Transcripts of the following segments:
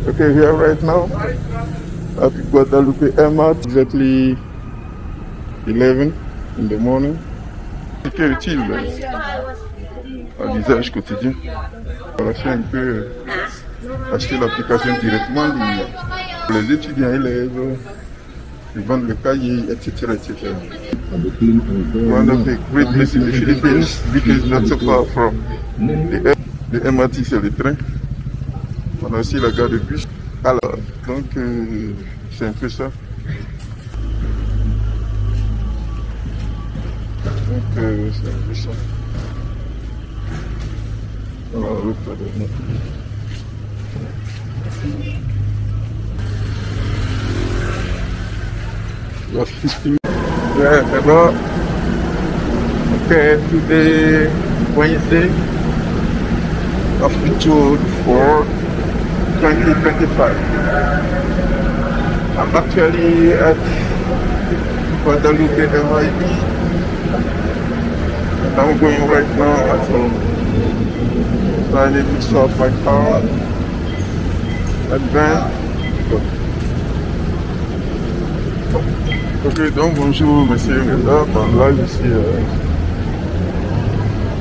Okay, here right now at Guadalupe MRT, exactly 11 in the morning. C'est utile à l'usage quotidien. On a fait un peu acheter l'application directement. Les étudiants élèves, ils vendent le cahier, etc. etc. One of the great places in the Philippines because not so far from the MRT, c'est le train. On a aussi la gare de bus. Alors, donc c'est un peu ça. Donc c'est un peu ça. On va reprendre. Yeah, hello. Okay, today Wednesday of June 4, 2025. I'm actually at Guadalupe MIT. And I'm going right now at home. So I need to stop my car and then go. Ok, donc bonjour monsieur, là je suis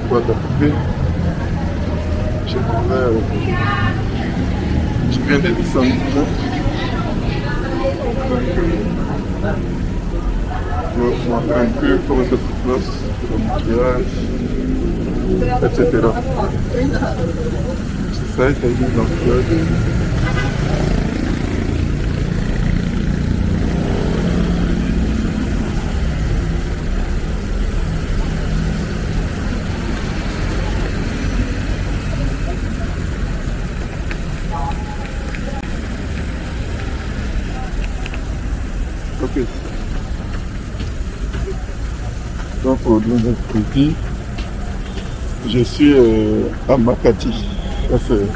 Guadalupe. Je viens de descendre. Je vais vous montrer un peu comment ça se passe, le maquillage, etc. C'est ça, il y a eu l'emploi. Ok. Donc pour le mercredi, je suis à Makati. Ça c'est,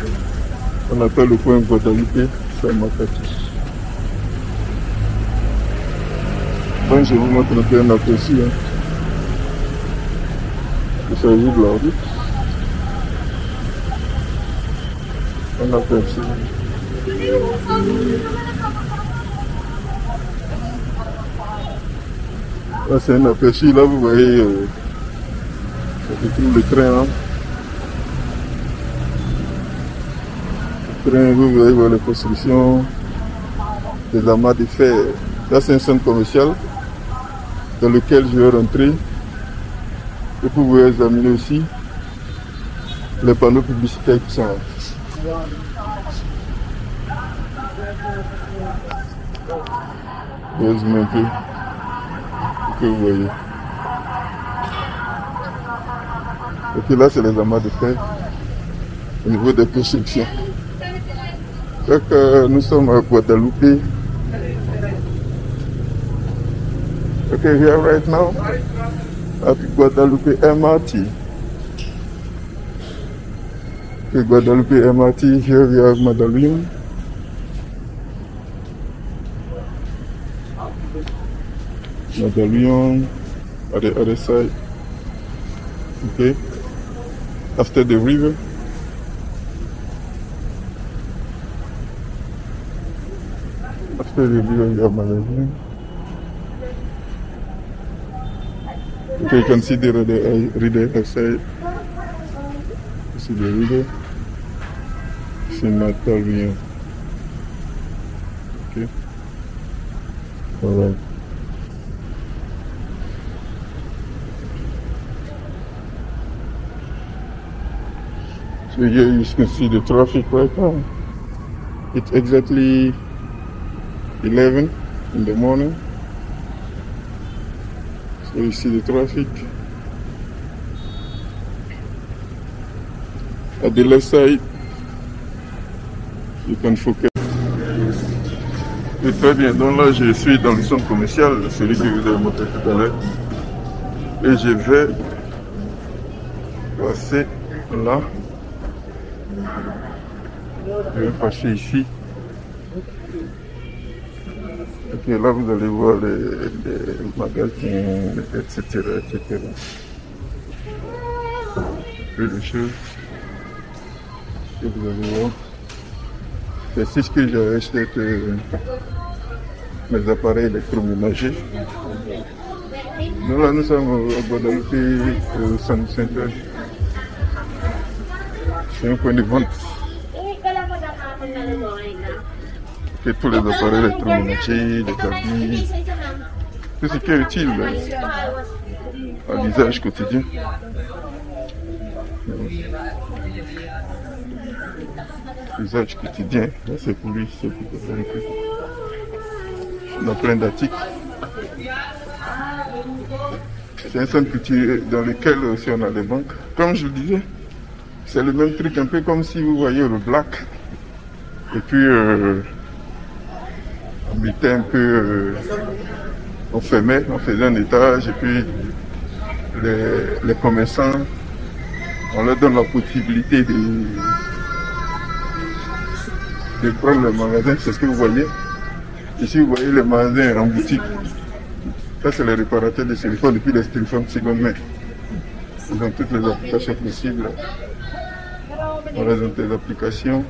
on appelle le point Guadalupe, c'est à Makati. Donc je vous montre un peu un aperçu. Hein. Il s'agit de la route. Un aperçu. Là c'est un aperçu, là vous voyez le train. Hein. Le train, vous voyez les constructions, des amas de fer. Là c'est un centre commercial dans lequel je vais rentrer. Et vous pouvez examiner aussi les panneaux publicitaires qui sont là. Je vais zoomer un peu. Que vous voyez. Ok, là c'est les amas de fer au niveau des constructions. Donc nous sommes à Guadalupe. Ok, here right now at Guadalupe MRT. Okay, Guadalupe MRT, here we have Mandaluyong. Mandaluyong at the other side. Okay, after the river. After the river, you have Mandaluyong. Okay, you can see the other side. You see the river. C'est Mandaluyong. Okay, all right. So here you can see the traffic right now. It's exactly 11 in the morning. So you see the traffic. At the left side, you can focus. Et très bien, donc là je suis dans le centre commercial, celui que vous avez montré tout à l'heure. Et je vais passer là. Je vais passer ici. Ok, là vous allez voir les magasins, etc. etc. Plus de choses que vous allez voir. C'est ici que j'ai acheté mes appareils électroménagers. Donc là, nous sommes au Guadeloupe, au Centre Center. C'est un point de vente. Et tous les appareils électroménagers, les habits, tout ce qui est utile à l'usage quotidien. L'usage quotidien, là c'est pour lui, c'est pour Guadeloupe. On a plein d'articles. C'est un centre culturel dans lequel aussi on a des banques. Comme je le disais, c'est le même truc un peu comme si vous voyez le Black. Et puis on mettait un peu, on fermait, on faisait un étage et puis les commerçants, on leur donne la possibilité de prendre le magasin, c'est ce que vous voyez. Ici vous voyez les magasins en boutique. Ça c'est les réparateurs de téléphones depuis les téléphones seconde main. Ils ont toutes les applications possibles. On présente les applications.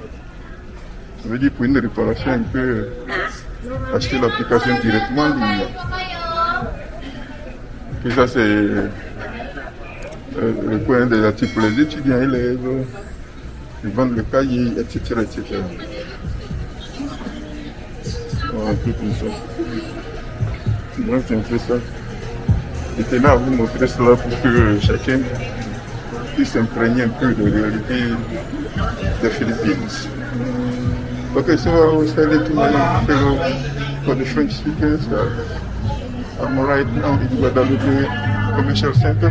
Ça veut dire pour une réparation, on peut acheter l'application directement. Et ça c'est le point des articles pour les étudiants, élèves, ils vendent le cahier, etc. Voilà, tout comme ça. Donc c'est un peu ça. J'étais là à vous montrer cela pour que chacun puisse s'imprégner un peu de la réalité des Philippines. Okay, so I was telling to my fellow for the French speakers that I'm right now in Guadalupe Commercial Center.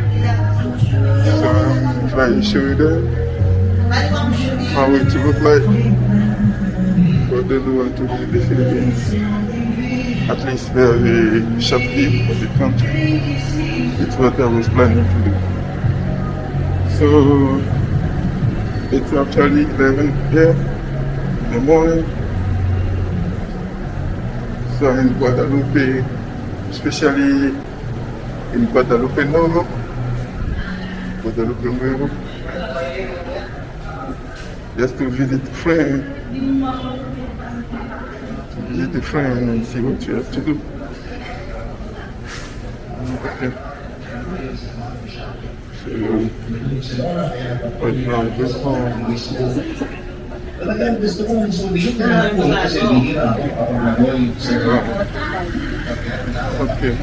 So I'm trying to show you them how it looks like for those who want to visit the Philippines. At least they have a short view of the country. It's what I was planning to do. So it's actually 11 here in the morning. So I'm in Guadalupe, especially in Guadalupe Nuevo. Guadalupe Nuevo. Just to visit a friend. Visit a friend and see what you have to do. Okay. So, right now, this home. Okay.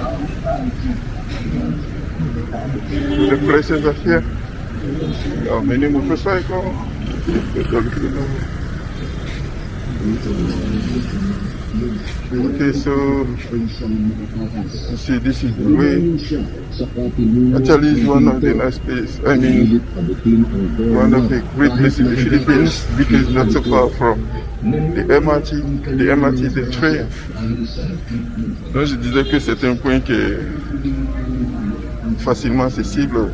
The places are here. There are many motorcycles. Okay, so you see, this is the way. Actually, it's one of the nice places. I mean, one of the great places in the Philippines because not so far from the MRT. The MRT is a train. Donc, je disais que c'est un point qui est facilement accessible.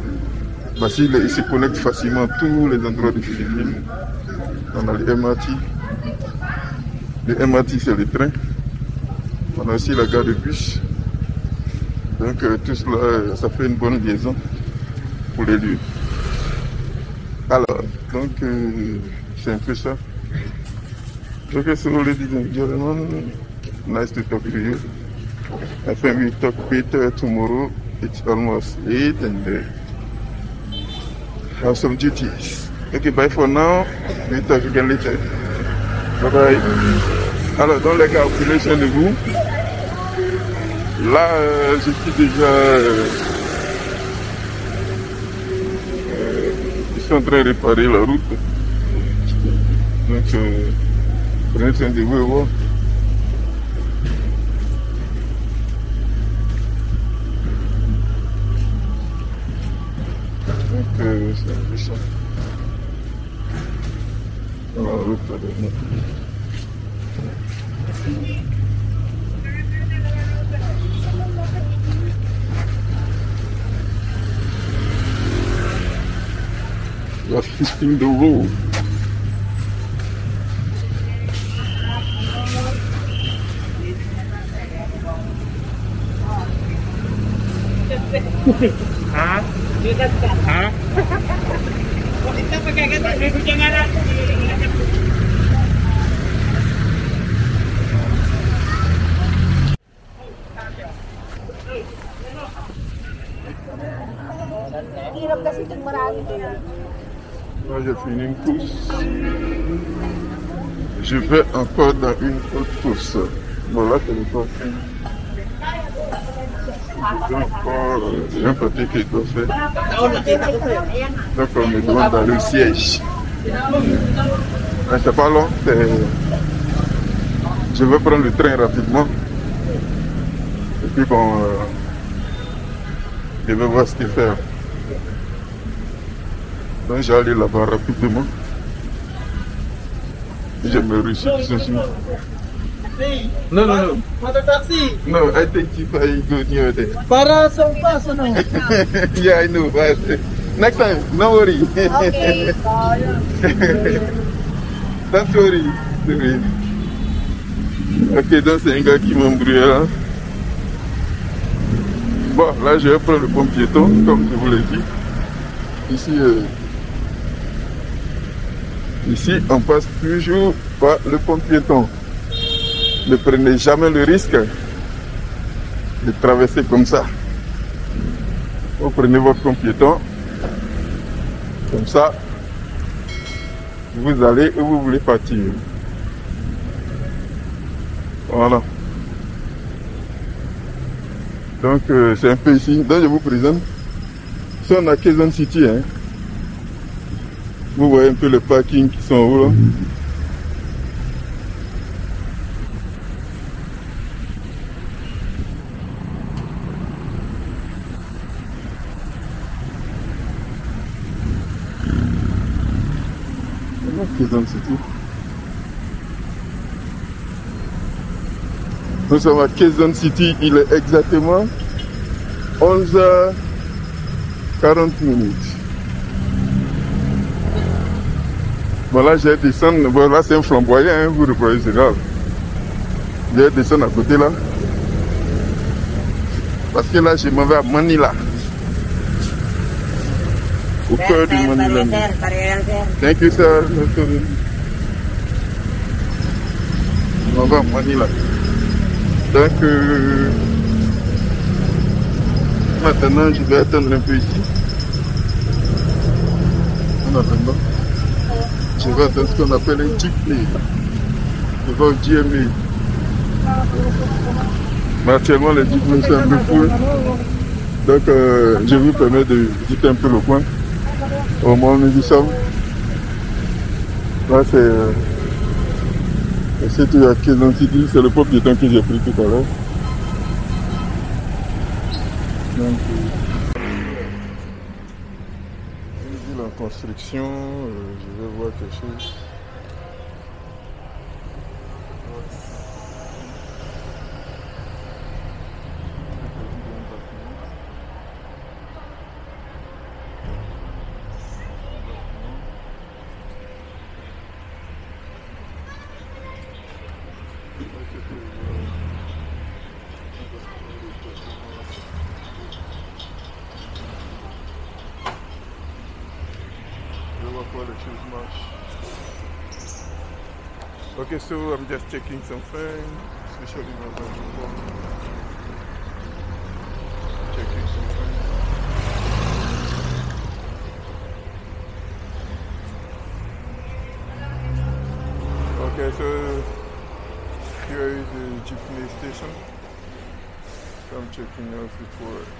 Facile, il se connecte facilement à tous les endroits des Philippines. On a le MRT. Le MRT, c'est le train. On a aussi la gare de bus. Donc tout cela, ça fait une bonne liaison pour les lieux. Alors, donc c'est un peu ça. Okay, so ladies and gentlemen, nice to talk to you. I think we talk better tomorrow. It's almost 8 and have some duties. Okay, bye for now. We'll talk again later. Bye bye. Alors, dans les calculations de vous, là, je suis déjà. Ils sont en train de réparer la route. Donc, prenez soin de vous et voir. Donc, c'est un peu ça. Dans la route, là, dedans. We are fixing the road. Hah? Hah? Kok kita pakai kata jangan Là, j'ai fini une course. Je vais encore dans une autre course. Bon, là, c'est le parking. J'ai un papier que je dois faire. Donc, on me demande d'aller au siège. Mais c'est pas long. Je vais prendre le train rapidement. Et puis, bon, je vais voir ce qu'il fait. Donc, j'ai allé là-bas rapidement. Je me réussis dessus. No. Motor taxi. No, I think if I go near there. Para sa upas, ano? Yeah, I know, but next time, no worry. Okay. Don't worry. Ok, donc c'est un gars qui m'embrouille là. Bon, là je vais prendre le pont piéton, comme je vous l'ai dit. Ici, on passe toujours par le pont piéton. Ne prenez jamais le risque de traverser comme ça. Vous prenez votre pont piéton, comme ça, vous allez où vous voulez partir. Voilà. Donc c'est un peu ici. Donc je vous présente. Ici on a Quezon City. Hein. Vous voyez un peu les parkings qui sont où là. Quezon City. Nous sommes à Quezon City, il est exactement 11h40 minutes. Voilà, j'ai descendu, voilà c'est un flamboyant, hein, vous le voyez, c'est grave. Je vais descendre à côté là. Parce que là, je m'en vais à Manila. Au cœur du Manila. Thank you, sir. Je m'en vais à Manila. Donc, maintenant, je vais attendre un peu ici. En attendant, je vais attendre ce qu'on appelle un jeepney. Je vais au GMA. Mais actuellement, les jeepneys sont un peu full. Donc, je vous permets de visiter un peu le coin. Au moment où nous y sommes. Là, c'est à Quezon City, c'est le pont piéton que j'ai pris tout à l'heure. Donc, une ville en construction, je vais voir quelque chose. Okay, so I'm just checking something, especially my phone. Checking something. Okay, so here is the jeepney station. So I'm checking out it works.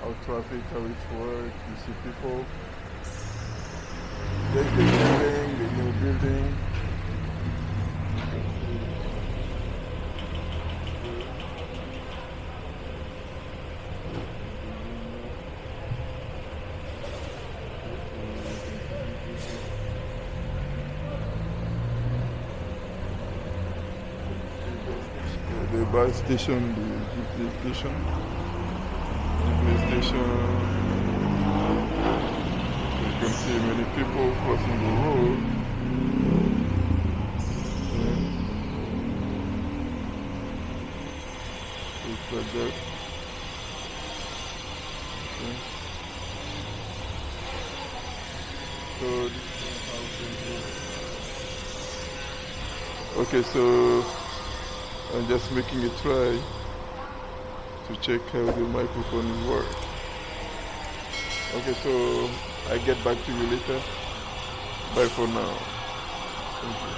How traffic, how it works. You see people. There's the building, the new building. The bus station, the jeepney station. You can see many people crossing the road. It's like that. So this is how it is. Okay, so I'm just making a try to check how the microphone works. Okay, so I get back to you later. Bye for now. Thank you.